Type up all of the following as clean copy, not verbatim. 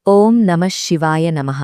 ఓం నమః శివాయ నమః.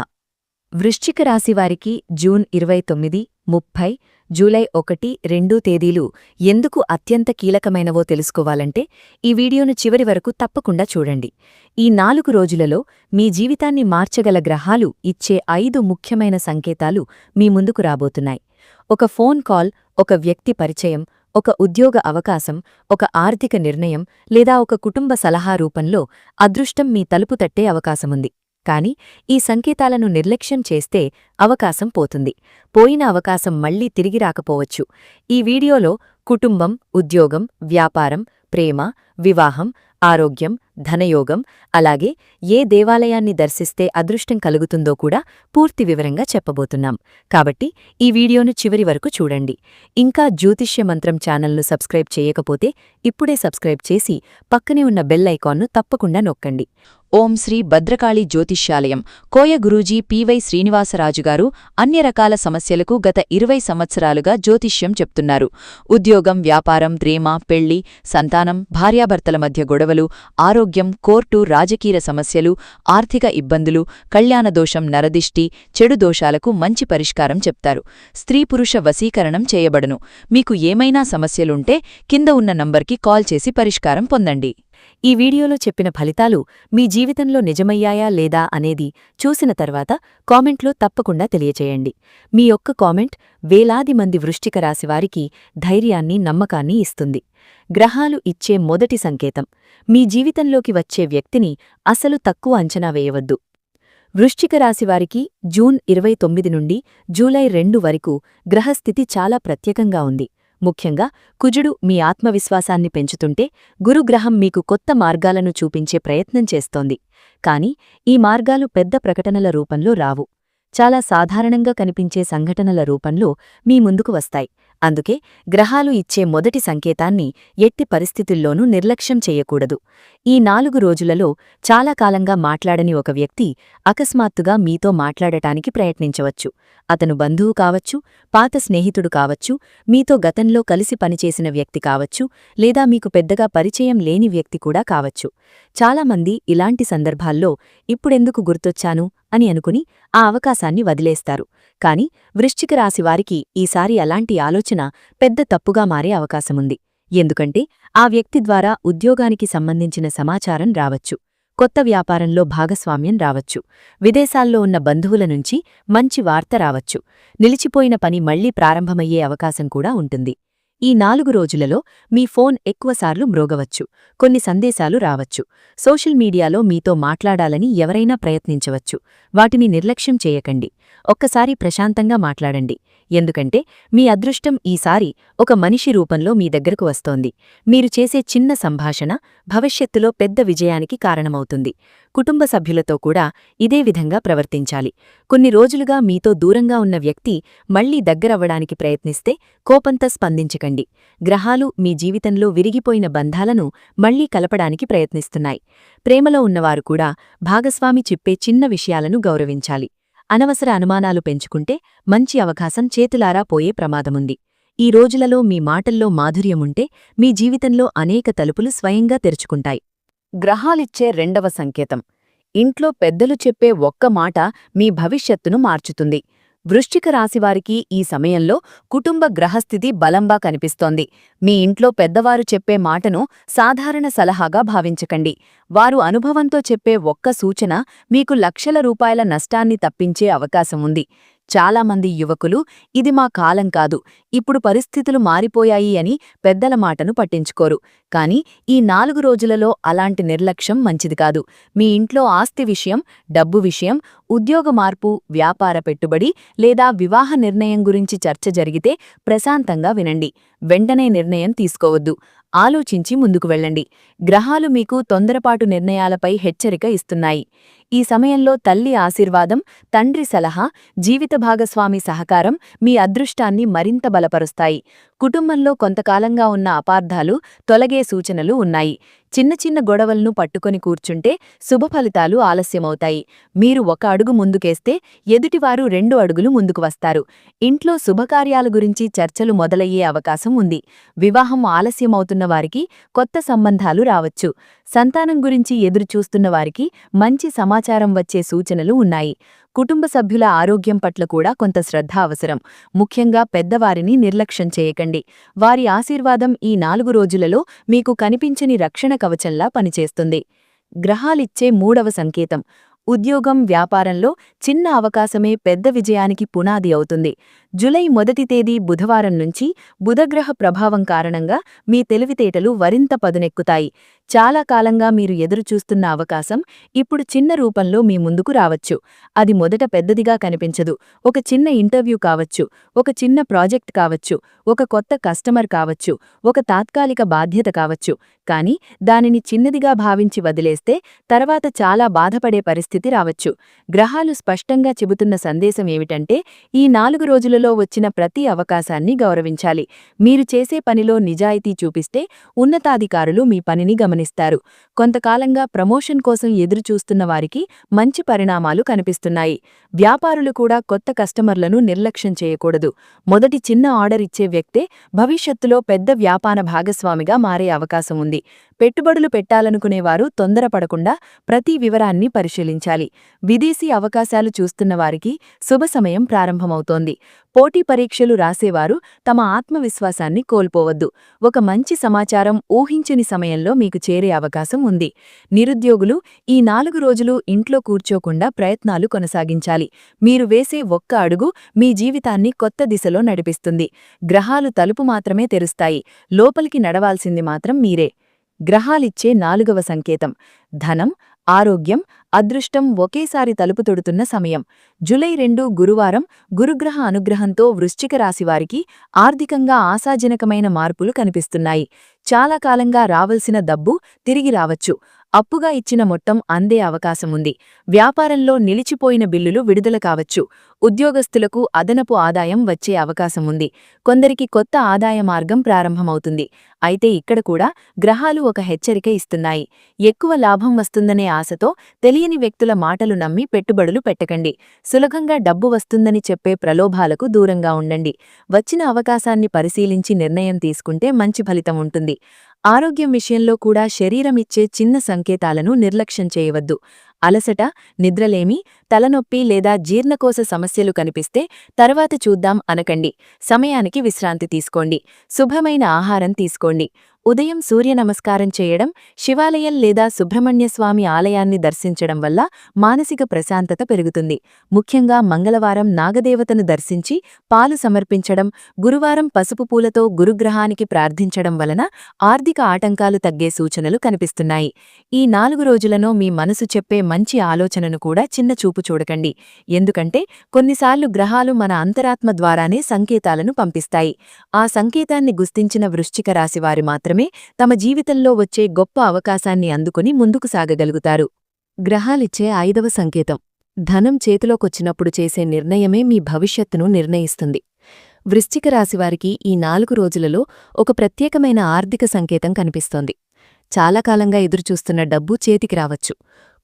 వృశ్చిక రాశివారికి జూన్ 29, 30, జూలై 1, 2 తేదీలు ఎందుకు అత్యంత కీలకమైనవో తెలుసుకోవాలంటే ఈ వీడియోను చివరి వరకు తప్పకుండా చూడండి. ఈ 4 రోజులలో మీ జీవితాన్ని మార్చగల గ్రహాలు ఇచ్చే 5 ముఖ్యమైన సంకేతాలు మీ ముందుకు రాబోతున్నాయి. ఒక ఫోన్ కాల్, ఒక వ్యక్తి పరిచయం, ఒక ఉద్యోగ అవకాశం, ఒక ఆర్థిక నిర్ణయం లేదా ఒక కుటుంబ సలహా రూపంలో అదృష్టం మీ తలుపు తట్టే అవకాశముంది. కాని ఈ సంకేతాలను నిర్లక్ష్యం చేస్తే అవకాశం పోతుంది. పోయిన అవకాశం మళ్లీ తిరిగి రాకపోవచ్చు. ఈ వీడియోలో కుటుంబం, ఉద్యోగం, వ్యాపారం, ప్రేమ, వివాహం, ఆరోగ్యం, ధనయోగం, అలాగే ఏ దేవాలయాన్ని దర్శిస్తే అదృష్టం కలుగుతుందో కూడా పూర్తి వివరంగా చెప్పబోతున్నాం. కాబట్టి ఈ వీడియోను చివరి వరకు చూడండి. ఇంకా జ్యోతిష్య మంత్రం ఛానల్ను సబ్స్క్రైబ్ చేయకపోతే ఇప్పుడే సబ్స్క్రైబ్ చేసి పక్కనే ఉన్న బెల్ ఐకాన్ను తప్పకుండా నొక్కండి. ఓం శ్రీ భద్రకాళి జ్యోతిష్యాలయం కోయ గురూజీ పివై శ్రీనివాసరాజుగారు అన్ని రకాల సమస్యలకు గత 20 సంవత్సరాలుగా జ్యోతిష్యం చెప్తున్నారు. ఉద్యోగం, వ్యాపారం, ప్రేమ, పెళ్లి, సంతానం, భార్యాభర్తల మధ్య గొడవలు, ఆరోగ్యం, కోర్టు, రాజకీయ సమస్యలు, ఆర్థిక ఇబ్బందులు, కళ్యాణదోషం, నరదిష్టి, చెడు దోషాలకు మంచి పరిష్కారం చెప్తారు. స్త్రీ పురుష వశీకరణం చేయబడును. మీకు ఏమైనా సమస్యలుంటే కింద ఉన్న నంబర్కి కాల్ చేసి పరిష్కారం పొందండి. ఈ వీడియోలో చెప్పిన ఫలితాలు మీ జీవితంలో నిజమయ్యాయా లేదా అనేది చూసిన తర్వాత కామెంట్లో తప్పకుండా తెలియచేయండి. మీ యొక్క కామెంట్ వేలాది మంది వృశ్చిక రాశివారికి ధైర్యాన్ని, నమ్మకాన్ని ఇస్తుంది. గ్రహాలు ఇచ్చే మొదటి సంకేతం: మీ జీవితంలోకి వచ్చే వ్యక్తిని అసలు తక్కువ అంచనా వేయవద్దు. వృశ్చిక రాశివారికి జూన్ 29 నుండి జూలై 2 వరకు గ్రహస్థితి చాలా ప్రత్యేకంగా ఉంది. ముఖ్యంగా కుజుడు మీ ఆత్మవిశ్వాసాన్ని పెంచుతుంటే, గురుగ్రహం మీకు కొత్త మార్గాలను చూపించే ప్రయత్నం చేస్తోంది. కాని ఈ మార్గాలు పెద్ద ప్రకటనల రూపంలో రావు. చాలా సాధారణంగా కనిపించే సంఘటనల రూపంలో మీ ముందుకు వస్తాయి. అందుకే గ్రహాలు ఇచ్చే మొదటి సంకేతాన్ని ఎట్టి పరిస్థితుల్లోనూ నిర్లక్ష్యం చేయకూడదు. ఈ 4 రోజులలో చాలా కాలంగా మాట్లాడని ఒక వ్యక్తి అకస్మాత్తుగా మీతో మాట్లాడటానికి ప్రయత్నించవచ్చు. అతను బంధువు కావచ్చు, పాత స్నేహితుడు కావచ్చు, మీతో గతంలో కలిసి పనిచేసిన వ్యక్తి కావచ్చు, లేదా మీకు పెద్దగా పరిచయం లేని వ్యక్తి కూడా కావచ్చు. చాలామంది ఇలాంటి సందర్భాల్లో ఇప్పుడెందుకు గుర్తొచ్చాను అని అనుకుని ఆ అవకాశాన్ని వదిలేస్తారు. కాని వృశ్చిక రాశివారికి ఈసారి అలాంటి ఆలోచన పెద్ద తప్పుగా మారే అవకాశముంది. ఎందుకంటే ఆ వ్యక్తి ద్వారా ఉద్యోగానికి సంబంధించిన సమాచారం రావచ్చు, కొత్త వ్యాపారంలో భాగస్వామ్యం రావచ్చు, విదేశాల్లో ఉన్న బంధువుల నుంచి మంచి వార్త రావచ్చు, నిలిచిపోయిన పని మళ్లీ ప్రారంభమయ్యే అవకాశం కూడా ఉంటుంది. ఈ 4 రోజులలో మీ ఫోన్ ఎక్కువసార్లు మ్రోగవచ్చు, కొన్ని సందేశాలు రావచ్చు, సోషల్ మీడియాలో మీతో మాట్లాడాలని ఎవరైనా ప్రయత్నించవచ్చు. వాటిని నిర్లక్ష్యం చేయకండి. ఒక్కసారి ప్రశాంతంగా మాట్లాడండి. ఎందుకంటే మీ అదృష్టం ఈసారి ఒక మనిషి రూపంలో మీ దగ్గరకు వస్తోంది. మీరు చేసే చిన్న సంభాషణ భవిష్యత్తులో పెద్ద విజయానికి కారణమవుతుంది. కుటుంబ సభ్యులతో కూడా ఇదే విధంగా ప్రవర్తించాలి. కొన్ని రోజులుగా మీతో దూరంగా ఉన్న వ్యక్తి మళ్లీ దగ్గరవ్వడానికి ప్రయత్నిస్తే కోపంతో స్పందించకండి. గ్రహాలు మీ జీవితంలో విరిగిపోయిన బంధాలను మళ్లీ కలపడానికి ప్రయత్నిస్తున్నాయి. ప్రేమలో ఉన్నవారు కూడా భాగస్వామి చెప్పే చిన్న విషయాలను గౌరవించాలి. అనవసర అనుమానాలు పెంచుకుంటే మంచి అవకాశం చేతులారా పోయే ప్రమాదముంది. ఈ రోజులలో మీ మాటల్లో మాధుర్యముంటే మీ జీవితంలో అనేక తలుపులు స్వయంగా తెరుచుకుంటాయి. గ్రహాలిచ్చే రెండవ సంకేతం: ఇంట్లో పెద్దలు చెప్పే ఒక్క మాట మీ భవిష్యత్తును మార్చుతుంది. వృశ్చిక రాశివారికి ఈ సమయంలో కుటుంబ గ్రహస్థితి బలంగా కనిపిస్తోంది. మీ ఇంట్లో పెద్దవారు చెప్పే మాటను సాధారణ సలహాగా భావించకండి. వారు అనుభవంతో చెప్పే ఒక్క సూచన మీకు లక్షల రూపాయల నష్టాన్ని తప్పించే అవకాశం ఉంది. చాలామంది యువకులు ఇది మా కాలం కాదు, ఇప్పుడు పరిస్థితులు మారిపోయాయి అని పెద్దల మాటను పట్టించుకోరు. కాని ఈ 4 రోజులలో అలాంటి నిర్లక్ష్యం మంచిది కాదు. మీ ఇంట్లో ఆస్తి విషయం, డబ్బు విషయం, ఉద్యోగ మార్పు, వ్యాపార పెట్టుబడి లేదా వివాహ నిర్ణయం గురించి చర్చ జరిగితే ప్రశాంతంగా వినండి. వెంటనే నిర్ణయం తీసుకోవద్దు. ఆలోచించి ముందుకు వెళ్ళండి. గ్రహాలు మీకు తొందరపాటు నిర్ణయాలపై హెచ్చరిక ఇస్తున్నాయి. ఈ సమయంలో తల్లి ఆశీర్వాదం, తండ్రి సలహా, జీవిత భాగస్వామి సహకారం మీ అదృష్టాన్ని మరింత బలపరుస్తాయి. కుటుంబంలో కొంతకాలంగా ఉన్న అపార్థాలు తొలగే సూచనలు ఉన్నాయి. చిన్న చిన్న గొడవలను పట్టుకొని కూర్చుంటే శుభ ఫలితాలు ఆలస్యమవుతాయి. మీరు ఒక అడుగు ముందుకేస్తే ఎదుటివారు 2 అడుగులు ముందుకు వస్తారు. ఇంట్లో శుభకార్యాల గురించి చర్చలు మొదలయ్యే అవకాశం ఉంది. వివాహం ఆలస్యమవుతున్న వారికి కొత్త సంబంధాలు రావచ్చు. సంతానం గురించి ఎదురుచూస్తున్న వారికి మంచి సమాచారం వచ్చే సూచనలు ఉన్నాయి. కుటుంబ సభ్యుల ఆరోగ్యం పట్ల కూడా కొంత శ్రద్ధ అవసరం. ముఖ్యంగా పెద్దవారిని నిర్లక్ష్యం చేయకండి. వారి ఆశీర్వాదం ఈ 4 రోజులలో మీకు కనిపించని రక్షణ కవచంలా పనిచేస్తుంది. గ్రహాలిచ్చే 3వ సంకేతం. ఉద్యోగం, వ్యాపారంలో చిన్న అవకాశమే పెద్ద విజయానికి పునాది అవుతుంది. జూలై 1వ తేదీ బుధవారం నుంచి బుధగ్రహ ప్రభావం కారణంగా మీ తెలివితేటలు మరింత పదునెక్కుతాయి. చాలా కాలంగా మీరు ఎదురుచూస్తున్న అవకాశం ఇప్పుడు చిన్న రూపంలో మీ ముందుకు రావచ్చు. అది మొదట పెద్దదిగా కనిపించదు. ఒక చిన్న ఇంటర్వ్యూ కావచ్చు, ఒక చిన్న ప్రాజెక్ట్ కావచ్చు, ఒక కొత్త కస్టమర్ కావచ్చు, ఒక తాత్కాలిక బాధ్యత కావచ్చు. కానీ దానిని చిన్నదిగా భావించి వదిలేస్తే తర్వాత చాలా బాధపడే పరిస్థితి రావచ్చు. గ్రహాలు స్పష్టంగా చెబుతున్న సందేశం ఏమిటంటే ఈ 4 రోజులలో వచ్చిన ప్రతి అవకాశాన్ని గౌరవించాలి. మీరు చేసే పనిలో నిజాయితీ చూపిస్తే ఉన్నతాధికారులు మీ పనిని గమనిస్తారు. కొంతకాలంగా ప్రమోషన్ కోసం ఎదురుచూస్తున్న వారికి మంచి పరిణామాలు కనిపిస్తున్నాయి. వ్యాపారులు కూడా కొత్త కస్టమర్లను నిర్లక్ష్యం చేయకూడదు. మొదటి చిన్న ఆర్డర్ ఇచ్చే వ్యక్తే భవిష్యత్తులో పెద్ద వ్యాపార భాగస్వామిగా మారే అవకాశం ఉంది. పెట్టుబడులు పెట్టాలనుకునేవారు తొందరపడకుండా ప్రతి వివరాన్ని పరిశీలించాలి. విదేశీ అవకాశాలు చూస్తున్న వారికి శుభ సమయం ప్రారంభమవుతోంది. పోటీ పరీక్షలు రాసేవారు తమ ఆత్మవిశ్వాసాన్ని కోల్పోవద్దు. ఒక మంచి సమాచారం ఊహించని సమయంలో మీకు చేరే అవకాశం ఉంది. నిరుద్యోగులు ఈ 4 రోజులు ఇంట్లో కూర్చోకుండా ప్రయత్నాలు కొనసాగించాలి. మీరు వేసే ఒక్క అడుగు మీ జీవితాన్ని కొత్త దిశలో నడిపిస్తుంది. గ్రహాలు తలుపు మాత్రమే తెరుస్తాయి, లోపలికి నడవాల్సింది మాత్రం మీరే. గ్రహాలిచ్చే 4వ సంకేతం. ధనం, ఆరోగ్యం, అదృష్టం ఒకేసారి తలుపు తొడుతున్న సమయం. జూలై 2 గురువారం గురుగ్రహ అనుగ్రహంతో వృశ్చిక రాశివారికి ఆర్థికంగా ఆశాజనకమైన మార్పులు కనిపిస్తున్నాయి. చాలా కాలంగా రావలసిన డబ్బు తిరిగి రావచ్చు. అప్పుగా ఇచ్చిన మొత్తం అందే అవకాశముంది. వ్యాపారంలో నిలిచిపోయిన బిల్లులు విడుదల కావచ్చు. ఉద్యోగస్తులకు అదనపు ఆదాయం వచ్చే అవకాశముంది. కొందరికి కొత్త ఆదాయ మార్గం ప్రారంభమవుతుంది. అయితే ఇక్కడ కూడా గ్రహాలు ఒక హెచ్చరిక ఇస్తున్నాయి. ఎక్కువ లాభం వస్తుందనే ఆశతో తెలియని వ్యక్తుల మాటలు నమ్మి పెట్టుబడులు పెట్టకండి. సులభంగా డబ్బు వస్తుందని చెప్పే ప్రలోభాలకు దూరంగా ఉండండి. వచ్చిన అవకాశాన్ని పరిశీలించి నిర్ణయం తీసుకుంటే మంచి ఫలితం ఉంటుంది. ఆరోగ్యం విషయంలో కూడా శరీరమిచ్చే చిన్న సంకేతాలను నిర్లక్ష్యం చేయవద్దు. అలసట, నిద్రలేమి, తలనొప్పి లేదా జీర్ణకోశ సమస్యలు కనిపిస్తే తర్వాత చూద్దాం అనకండి. సమయానికి విశ్రాంతి తీసుకోండి. శుభ్రమైన ఆహారం తీసుకోండి. ఉదయం సూర్య నమస్కారం చేయడం, శివాలయం లేదా సుబ్రహ్మణ్యస్వామి ఆలయాన్ని దర్శించడం వల్ల మానసిక ప్రశాంతత పెరుగుతుంది. ముఖ్యంగా మంగళవారం నాగదేవతను దర్శించి పాలు సమర్పించడం, గురువారం పసుపు పూలతో గురుగ్రహానికి ప్రార్థించడం వలన ఆర్థిక ఆటంకాలు తగ్గే సూచనలు కనిపిస్తున్నాయి. ఈ 4 రోజులను మీ మనసు చెప్పే మంచి ఆలోచనను కూడా చిన్న చూపు చూడకండి. ఎందుకంటే కొన్నిసార్లు గ్రహాలు మన అంతరాత్మ ద్వారానే సంకేతాలను పంపిస్తాయి. ఆ సంకేతాన్ని గుర్తించిన వృశ్చిక రాశివారి మాత్రమే తమ జీవితంలో వచ్చే గొప్ప అవకాశాన్ని అందుకుని ముందుకు సాగగలుగుతారు. గ్రహాలిచ్చే 5వ సంకేతం. ధనం చేతిలోకొచ్చినప్పుడు చేసే నిర్ణయమే మీ భవిష్యత్తును నిర్ణయిస్తుంది. వృశ్చిక రాశివారికి ఈ 4 రోజులలో ఒక ప్రత్యేకమైన ఆర్థిక సంకేతం కనిపిస్తోంది. చాలా కాలంగా ఎదురుచూస్తున్న డబ్బు చేతికి రావచ్చు.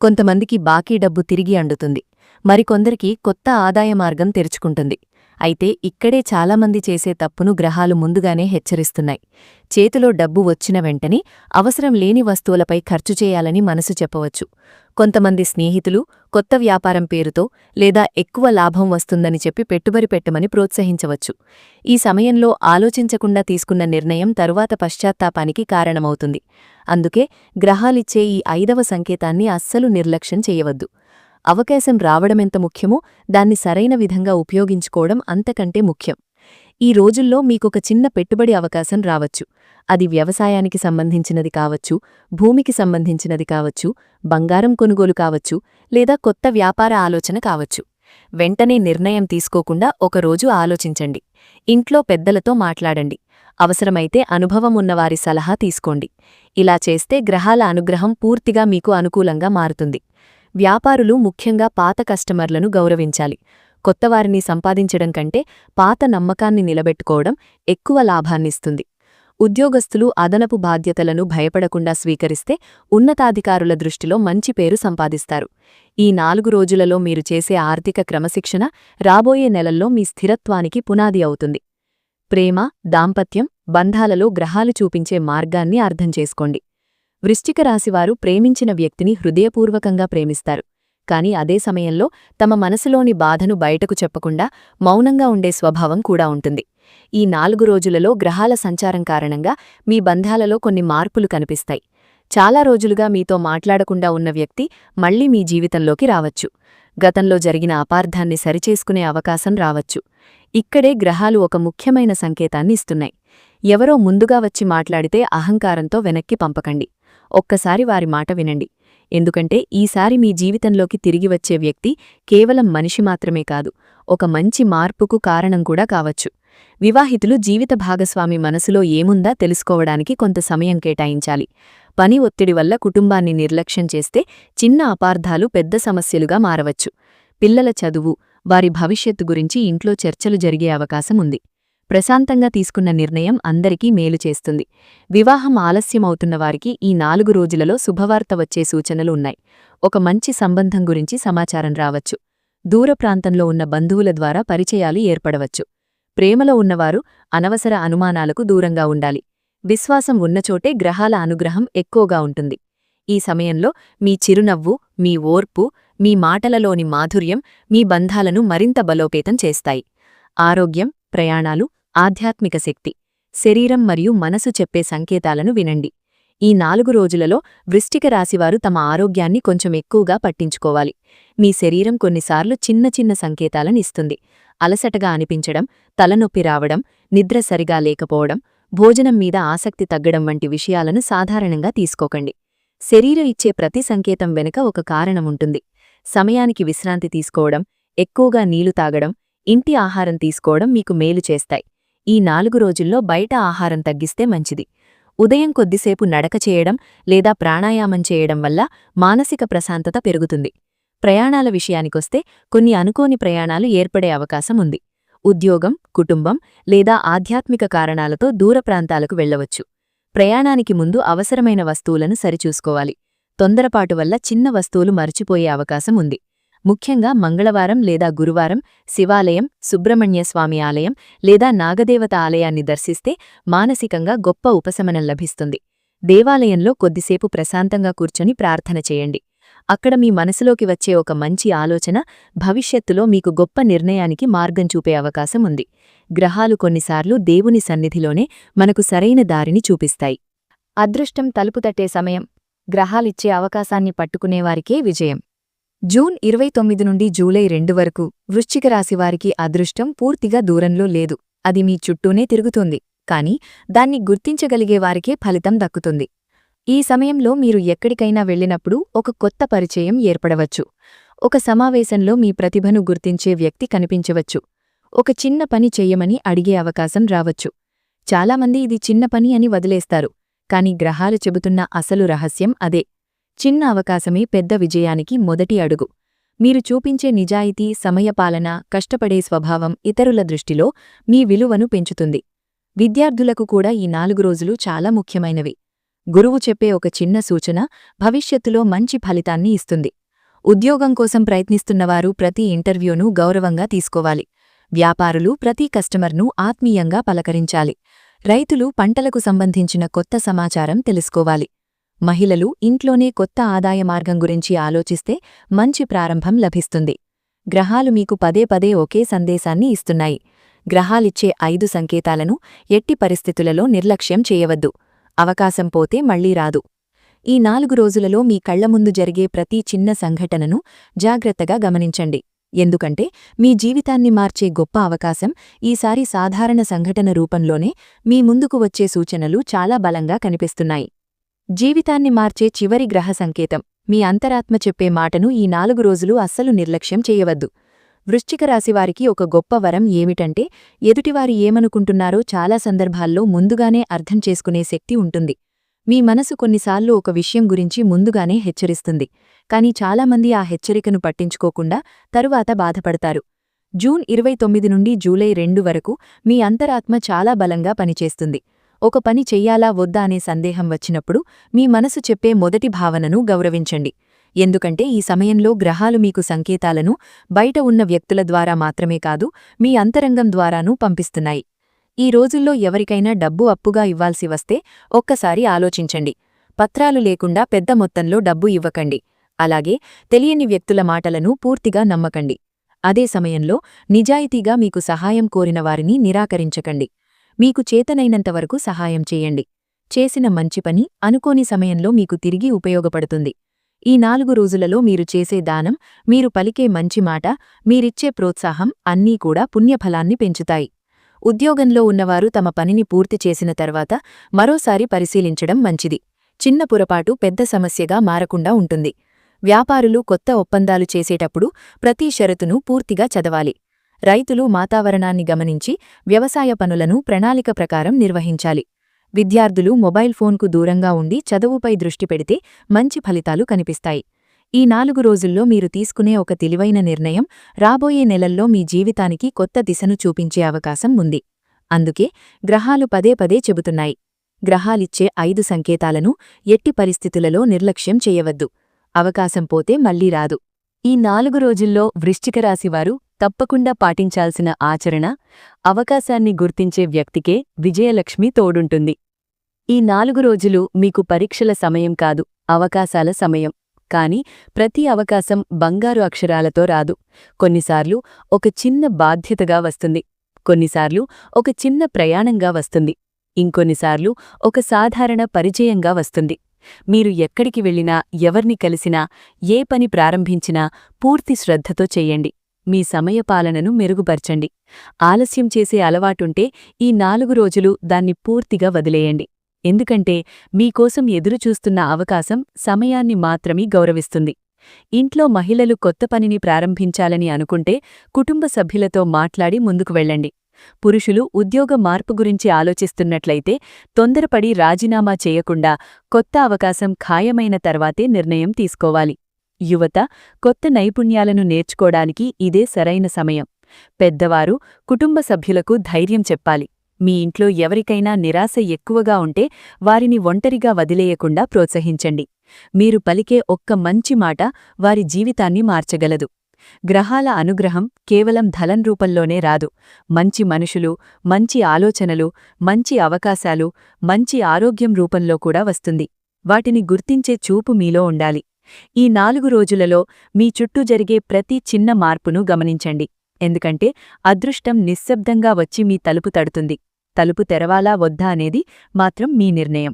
కొంతమందికి బాకీ డబ్బు తిరిగి అందుతుంది. మరికొందరికి కొత్త ఆదాయ మార్గం తెరుచుకుంటుంది. అయితే ఇక్కడే చాలామంది చేసే తప్పును గ్రహాలు ముందుగానే హెచ్చరిస్తున్నాయి. చేతిలో డబ్బు వచ్చిన వెంటనే అవసరం లేని వస్తువులపై ఖర్చు చేయాలని మనసు చెప్పవచ్చు. కొంతమంది స్నేహితులు కొత్త వ్యాపారం పేరుతో లేదా ఎక్కువ లాభం వస్తుందని చెప్పి పెట్టుబడి పెట్టమని ప్రోత్సహించవచ్చు. ఈ సమయంలో ఆలోచించకుండా తీసుకున్న నిర్ణయం తరువాత పశ్చాత్తాపానికి కారణమవుతుంది. అందుకే గ్రహాలిచ్చే ఈ 5వ సంకేతాన్ని అస్సలు నిర్లక్ష్యం చేయవద్దు. అవకాశం రావడమెంత ముఖ్యమో దాన్ని సరైన విధంగా ఉపయోగించుకోవడం అంతకంటే ముఖ్యం. ఈ రోజుల్లో మీకొక చిన్న పెట్టుబడి అవకాశం రావచ్చు. అది వ్యవసాయానికి సంబంధించినది కావచ్చు, భూమికి సంబంధించినది కావచ్చు, బంగారం కొనుగోలు కావచ్చు, లేదా కొత్త వ్యాపార ఆలోచన కావచ్చు. వెంటనే నిర్ణయం తీసుకోకుండా ఒకరోజు ఆలోచించండి. ఇంట్లో పెద్దలతో మాట్లాడండి. అవసరమైతే అనుభవం ఉన్నవారి సలహా తీసుకోండి. ఇలా చేస్తే గ్రహాల అనుగ్రహం పూర్తిగా మీకు అనుకూలంగా మారుతుంది. వ్యాపారులు ముఖ్యంగా పాత కస్టమర్లను గౌరవించాలి. కొత్తవారిని సంపాదించడం కంటే పాత నమ్మకాన్ని నిలబెట్టుకోవడం ఎక్కువ లాభాన్నిస్తుంది. ఉద్యోగస్తులు అదనపు బాధ్యతలను భయపడకుండా స్వీకరిస్తే ఉన్నతాధికారుల దృష్టిలో మంచి పేరు సంపాదిస్తారు. ఈ 4 రోజులలో మీరు చేసే ఆర్థిక క్రమశిక్షణ రాబోయే నెలల్లో మీ స్థిరత్వానికి పునాది అవుతుంది. ప్రేమ, దాంపత్యం, బంధాలలో గ్రహాలు చూపించే మార్గాన్ని అర్థం చేసుకోండి. వృశ్చిక రాశివారు ప్రేమించిన వ్యక్తిని హృదయపూర్వకంగా ప్రేమిస్తారు. కాని అదే సమయంలో తమ మనసులోని బాధను బయటకు చెప్పకుండా మౌనంగా ఉండే స్వభావం కూడా ఉంటుంది. ఈ 4 రోజులలో గ్రహాల సంచారం కారణంగా మీ బంధాలలో కొన్ని మార్పులు కనిపిస్తాయి. చాలా రోజులుగా మీతో మాట్లాడకుండా ఉన్న వ్యక్తి మళ్లీ మీ జీవితంలోకి రావచ్చు. గతంలో జరిగిన అపార్థాన్ని సరిచేసుకునే అవకాశం రావచ్చు. ఇక్కడే గ్రహాలు ఒక ముఖ్యమైన సంకేతాన్ని ఇస్తున్నాయి. ఎవరో ముందుగా వచ్చి మాట్లాడితే అహంకారంతో వెనక్కి పంపకండి. ఒక్కసారి వారి మాట వినండి. ఎందుకంటే ఈసారి మీ జీవితంలోకి తిరిగి వచ్చే వ్యక్తి కేవలం మనిషి మాత్రమే కాదు, ఒక మంచి మార్పుకు కారణం కూడా కావచ్చు. వివాహితులు జీవిత భాగస్వామి మనసులో ఏముందా తెలుసుకోవడానికి కొంత సమయం కేటాయించాలి. పని ఒత్తిడి వల్ల కుటుంబాన్ని నిర్లక్ష్యం చేస్తే చిన్న అపార్థాలు పెద్ద సమస్యలుగా మారవచ్చు. పిల్లల చదువు, వారి భవిష్యత్తు గురించి ఇంట్లో చర్చలు జరిగే అవకాశం ఉంది. ప్రశాంతంగా తీసుకున్న నిర్ణయం అందరికీ మేలు చేస్తుంది. వివాహం ఆలస్యమవుతున్న వారికి ఈ 4 రోజులలో శుభవార్త వచ్చే సూచనలు ఉన్నాయి. ఒక మంచి సంబంధం గురించి సమాచారం రావచ్చు. దూర ప్రాంతంలో ఉన్న బంధువుల ద్వారా పరిచయాలు ఏర్పడవచ్చు. ప్రేమలో ఉన్నవారు అనవసర అనుమానాలకు దూరంగా ఉండాలి. విశ్వాసం ఉన్నచోటే గ్రహాల అనుగ్రహం ఎక్కువగా ఉంటుంది. ఈ సమయంలో మీ చిరునవ్వు, మీ ఓర్పు, మీ మాటలలోని మాధుర్యం మీ బంధాలను మరింత బలోపేతం చేస్తాయి. ఆరోగ్యం, ప్రయాణాలు, ఆధ్యాత్మిక శక్తి, శరీరం మరియు మనసు చెప్పే సంకేతాలను వినండి. ఈ 4 రోజులలో వృశ్చిక రాశివారు తమ ఆరోగ్యాన్ని కొంచెం ఎక్కువగా పట్టించుకోవాలి. మీ శరీరం కొన్నిసార్లు చిన్న చిన్న సంకేతాలనిస్తుంది. అలసటగా అనిపించడం, తలనొప్పి రావడం, నిద్ర సరిగా లేకపోవడం, భోజనం మీద ఆసక్తి తగ్గడం వంటి విషయాలను సాధారణంగా తీసుకోకండి. శరీరం ఇచ్చే ప్రతి సంకేతం వెనుక ఒక కారణముంటుంది. సమయానికి విశ్రాంతి తీసుకోవడం, ఎక్కువగా నీళ్లు తాగడం, ఇంటి ఆహారం తీసుకోవడం మీకు మేలు చేస్తాయి. ఈ 4 రోజుల్లో బయట ఆహారం తగ్గిస్తే మంచిది. ఉదయం కొద్దిసేపు నడక చేయడం లేదా ప్రాణాయామం చేయడం వల్ల మానసిక ప్రశాంతత పెరుగుతుంది. ప్రయాణాల విషయానికొస్తే కొన్ని అనుకోని ప్రయాణాలు ఏర్పడే అవకాశం ఉంది. ఉద్యోగం, కుటుంబం లేదా ఆధ్యాత్మిక కారణాలతో దూర ప్రాంతాలకు వెళ్లవచ్చు. ప్రయాణానికి ముందు అవసరమైన వస్తువులను సరిచూసుకోవాలి. తొందరపాటు వల్ల చిన్న వస్తువులు మరచిపోయే అవకాశం ఉంది. ముఖ్యంగా మంగళవారం లేదా గురువారం శివాలయం, సుబ్రహ్మణ్యస్వామి ఆలయం లేదా నాగదేవత ఆలయాన్ని దర్శిస్తే మానసికంగా గొప్ప ఉపశమనం లభిస్తుంది. దేవాలయంలో కొద్దిసేపు ప్రశాంతంగా కూర్చొని ప్రార్థన చేయండి. అక్కడ మీ మనసులోకి వచ్చే ఒక మంచి ఆలోచన భవిష్యత్తులో మీకు గొప్ప నిర్ణయానికి మార్గం చూపే అవకాశం ఉంది. గ్రహాలు కొన్నిసార్లు దేవుని సన్నిధిలోనే మనకు సరైన దారిని చూపిస్తాయి. అదృష్టం తలుపు తట్టే సమయం. గ్రహాలిచ్చే అవకాశాన్ని పట్టుకునేవారికే విజయం. జూన్ 29 నుండి జూలై 2 వరకు వృశ్చిక రాశివారికి అదృష్టం పూర్తిగా దూరంలో లేదు. అది మీ చుట్టూనే తిరుగుతుంది. కాని దాన్ని గుర్తించగలిగేవారికే ఫలితం దక్కుతుంది. ఈ సమయంలో మీరు ఎక్కడికైనా వెళ్ళినప్పుడు ఒక కొత్త పరిచయం ఏర్పడవచ్చు. ఒక సమావేశంలో మీ ప్రతిభను గుర్తించే వ్యక్తి కనిపించవచ్చు. ఒక చిన్న పని చెయ్యమని అడిగే అవకాశం రావచ్చు. చాలామంది ఇది చిన్న పని అని వదిలేస్తారు. కాని గ్రహాలు చెబుతున్న అసలు రహస్యం అదే. చిన్న అవకాశమే పెద్ద విజయానికి మొదటి అడుగు. మీరు చూపించే నిజాయితీ, సమయపాలన, కష్టపడే స్వభావం ఇతరుల దృష్టిలో మీ విలువను పెంచుతుంది. విద్యార్థులకు కూడా ఈ 4 రోజులు చాలా ముఖ్యమైనవి. గురువు చెప్పే ఒక చిన్న సూచన భవిష్యత్తులో మంచి ఫలితాన్ని ఇస్తుంది. ఉద్యోగం కోసం ప్రయత్నిస్తున్నవారు ప్రతి ఇంటర్వ్యూను గౌరవంగా తీసుకోవాలి. వ్యాపారులు ప్రతి కస్టమర్ను ఆత్మీయంగా పలకరించాలి. రైతులు పంటలకు సంబంధించిన కొత్త సమాచారం తెలుసుకోవాలి. మహిళలు ఇంట్లోనే కొత్త ఆదాయ మార్గం గురించి ఆలోచిస్తే మంచి ప్రారంభం లభిస్తుంది. గ్రహాలు మీకు పదే పదే ఒకే సందేశాన్ని ఇస్తున్నాయి. గ్రహాలిచ్చే 5 సంకేతాలను ఎట్టి పరిస్థితులలో నిర్లక్ష్యం చేయవద్దు. అవకాశం పోతే మళ్లీ రాదు. ఈ 4 రోజులలో మీ కళ్ల ముందు జరిగే ప్రతి చిన్న సంఘటనను జాగ్రత్తగా గమనించండి. ఎందుకంటే మీ జీవితాన్ని మార్చే గొప్ప అవకాశం ఈసారి సాధారణ సంఘటన రూపంలోనే మీ ముందుకు వచ్చే సూచనలు చాలా బలంగా కనిపిస్తున్నాయి. జీవితాన్ని మార్చే చివరి గ్రహ సంకేతం మీ అంతరాత్మ చెప్పే మాటను ఈ 4 రోజులు అస్సలు నిర్లక్ష్యం చేయవద్దు. వృశ్చిక రాశివారికి ఒక గొప్ప వరం ఏమిటంటే ఎదుటివారు ఏమనుకుంటున్నారో చాలా సందర్భాల్లో ముందుగానే అర్థం చేసుకునే శక్తి ఉంటుంది. మీ మనసు కొన్నిసార్లు ఒక విషయం గురించి ముందుగానే హెచ్చరిస్తుంది. కాని చాలామంది ఆ హెచ్చరికను పట్టించుకోకుండా తరువాత బాధపడతారు. జూన్ 29 నుండి జూలై 2 వరకు మీ అంతరాత్మ చాలా బలంగా పనిచేస్తుంది. ఒక పని చెయ్యాలా వద్దా అనే సందేహం వచ్చినప్పుడు మీ మనసు చెప్పే మొదటి భావనను గౌరవించండి. ఎందుకంటే ఈ సమయంలో గ్రహాలు మీకు సంకేతాలను బయట ఉన్న వ్యక్తుల ద్వారా మాత్రమే కాదు, మీ అంతరంగం ద్వారానూ పంపిస్తున్నాయి. ఈ రోజుల్లో ఎవరికైనా డబ్బు అప్పుగా ఇవ్వాల్సి వస్తే ఒక్కసారి ఆలోచించండి. పత్రాలు లేకుండా పెద్ద మొత్తంలో డబ్బు ఇవ్వకండి. అలాగే తెలియని వ్యక్తుల మాటలను పూర్తిగా నమ్మకండి. అదే సమయంలో నిజాయితీగా మీకు సహాయం కోరిన వారిని నిరాకరించకండి. మీకు చేతనైనంతవరకు సహాయం చేయండి. చేసిన మంచి పని అనుకోని సమయంలో మీకు తిరిగి ఉపయోగపడుతుంది. ఈ 4 రోజులలో మీరు చేసే దానం, మీరు పలికే మంచి మాట, మీరిచ్చే ప్రోత్సాహం అన్నీ కూడా పుణ్యఫలాన్ని పెంచుతాయి. ఉద్యోగంలో ఉన్నవారు తమ పనిని పూర్తి చేసిన తర్వాత మరోసారి పరిశీలించడం మంచిది. చిన్న పొరపాటు పెద్ద సమస్యగా మారకుండా ఉంటుంది. వ్యాపారులు కొత్త ఒప్పందాలు చేసేటప్పుడు ప్రతి షరతును పూర్తిగా చదవాలి. రైతులు వాతావరణాన్ని గమనించి వ్యవసాయ పనులను ప్రణాళిక ప్రకారం నిర్వహించాలి. విద్యార్థులు మొబైల్ ఫోన్కు దూరంగా ఉండి చదువుపై దృష్టి పెడితే మంచి ఫలితాలు కనిపిస్తాయి. ఈ 4 రోజుల్లో మీరు తీసుకునే ఒక తెలివైన నిర్ణయం రాబోయే నెలల్లో మీ జీవితానికి కొత్త దిశను చూపించే అవకాశం ఉంది. అందుకే గ్రహాలు పదే పదే చెబుతున్నాయి. గ్రహాలిచ్చే 5 సంకేతాలను ఎట్టి పరిస్థితులలో నిర్లక్ష్యం చేయవద్దు. అవకాశం పోతే మళ్లీ రాదు. ఈ 4 రోజుల్లో వృశ్చిక రాశివారు తప్పకుండా పాటించాల్సిన ఆచరణ: అవకాశాన్ని గుర్తించే వ్యక్తికే విజయలక్ష్మి తోడుంటుంది. ఈ 4 రోజులు మీకు పరీక్షల సమయం కాదు, అవకాశాల సమయం. కాని ప్రతి అవకాశం బంగారు అక్షరాలతో రాదు. కొన్నిసార్లు ఒక చిన్న బాధ్యతగా వస్తుంది, కొన్నిసార్లు ఒక చిన్న ప్రయాణంగా వస్తుంది, ఇంకొన్నిసార్లు ఒక సాధారణ పరిచయంగా వస్తుంది. మీరు ఎక్కడికి వెళ్ళినా, ఎవర్ని కలిసినా, ఏ పని ప్రారంభించినా పూర్తి శ్రద్ధతో చెయ్యండి. మీ సమయపాలనను మెరుగుపర్చండి. ఆలస్యం చేసే అలవాటుంటే ఈ 4 రోజులు దాన్ని పూర్తిగా వదిలేయండి. ఎందుకంటే మీకోసం ఎదురుచూస్తున్న అవకాశం సమయాన్ని మాత్రమే గౌరవిస్తుంది. ఇంట్లో మహిళలు కొత్త పనిని ప్రారంభించాలని అనుకుంటే కుటుంబ సభ్యులతో మాట్లాడి ముందుకు వెళ్ళండి. పురుషులు ఉద్యోగ మార్పు గురించి ఆలోచిస్తున్నట్లయితే తొందరపడి రాజీనామా చేయకుండా కొత్త అవకాశం ఖాయమైన తర్వాతే నిర్ణయం తీసుకోవాలి. యువత కొత్త నైపుణ్యాలను నేర్చుకోడానికి ఇదే సరైన సమయం. పెద్దవారు కుటుంబ సభ్యులకు ధైర్యం చెప్పాలి. మీ ఇంట్లో ఎవరికైనా నిరాశ ఎక్కువగా ఉంటే వారిని ఒంటరిగా వదిలేయకుండా ప్రోత్సహించండి. మీరు పలికే ఒక్క మంచి మాట వారి జీవితాన్ని మార్చగలదు. గ్రహాల అనుగ్రహం కేవలం ధనం రూపంలోనే రాదు. మంచి మనుషులు, మంచి ఆలోచనలు, మంచి అవకాశాలు, మంచి ఆరోగ్యం రూపంలో కూడా వస్తుంది. వాటిని గుర్తించే చూపు మీలో ఉండాలి. ఈ 4 రోజులలో మీ చుట్టూ జరిగే ప్రతి చిన్న మార్పును గమనించండి. ఎందుకంటే అదృష్టం నిశ్శబ్దంగా వచ్చి మీ తలుపు తడుతుంది. తలుపు తెరవాలా వద్దా అనేది మాత్రం మీ నిర్ణయం.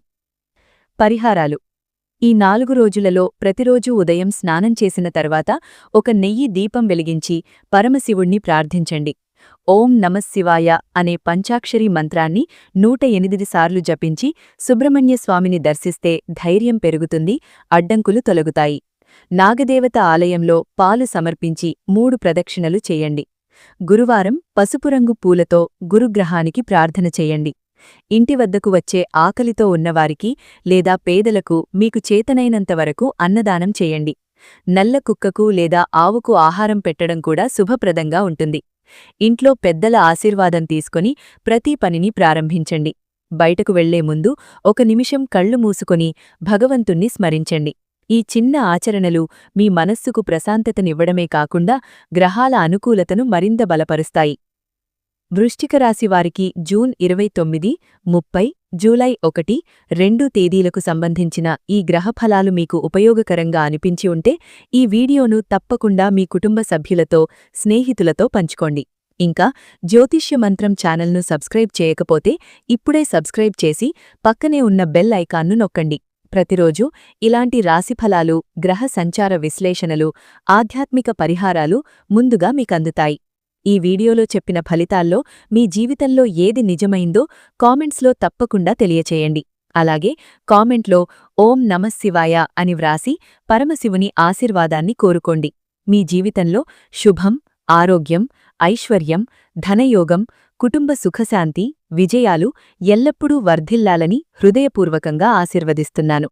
పరిహారాలు: ఈ 4 రోజులలో ప్రతిరోజూ ఉదయం స్నానం చేసిన తర్వాత ఒక నెయ్యి దీపం వెలిగించి పరమశివుణ్ణి ప్రార్థించండి. ఓం నమఃశివాయ అనే పంచాక్షరీ మంత్రాన్ని 108 సార్లు జపించి సుబ్రహ్మణ్యస్వామిని దర్శిస్తే ధైర్యం పెరుగుతుంది, అడ్డంకులు తొలగుతాయి. నాగదేవత ఆలయంలో పాలు సమర్పించి 3 ప్రదక్షిణలు చేయండి. గురువారం పసుపు రంగు పూలతో గురుగ్రహానికి ప్రార్థన చేయండి. ఇంటి వద్దకు వచ్చే ఆకలితో ఉన్నవారికి లేదా పేదలకు మీకు చేతనైనంతవరకు అన్నదానం చేయండి. నల్ల కుక్కకు లేదా ఆవుకు ఆహారం పెట్టడం కూడా శుభప్రదంగా ఉంటుంది. ఇంట్లో పెద్దల ఆశీర్వాదం తీసుకొని ప్రతి పనిని ప్రారంభించండి. బయటకు వెళ్లే ముందు 1 నిమిషం కళ్ళు మూసుకొని భగవంతుణ్ణి స్మరించండి. ఈ చిన్న ఆచరణలు మీ మనస్సుకు ప్రశాంతతనివ్వడమే కాకుండా గ్రహాల అనుకూలతను మరింత బలపరుస్తాయి. వృశ్చిక రాశివారికి జూన్ 29, 30, జూలై 1, 2 తేదీలకు సంబంధించిన ఈ గ్రహఫలాలు మీకు ఉపయోగకరంగా అనిపించి ఉంటే ఈ వీడియోను తప్పకుండా మీ కుటుంబ సభ్యులతో, స్నేహితులతో పంచుకోండి. ఇంకా జ్యోతిష్య మంత్రం ఛానల్ను సబ్స్క్రైబ్ చేయకపోతే ఇప్పుడే సబ్స్క్రైబ్ చేసి పక్కనే ఉన్న బెల్ ఐకాన్ను నొక్కండి. ప్రతిరోజు ఇలాంటి రాశిఫలాలు, గ్రహ సంచార విశ్లేషణలు, ఆధ్యాత్మిక పరిహారాలు ముందుగా మీకందుతాయి. ఈ వీడియోలో చెప్పిన ఫలితాల్లో మీ జీవితంలో ఏది నిజమైందో కామెంట్స్లో తప్పకుండా తెలియచేయండి. అలాగే కామెంట్లో ఓం నమఃశివాయ అని వ్రాసి పరమశివుని ఆశీర్వాదాన్ని కోరుకోండి. మీ జీవితంలో శుభం, ఆరోగ్యం, ఐశ్వర్యం, ధనయోగం, కుటుంబ సుఖశాంతి, విజయాలు ఎల్లప్పుడూ వర్ధిల్లాలని హృదయపూర్వకంగా ఆశీర్వదిస్తున్నాను.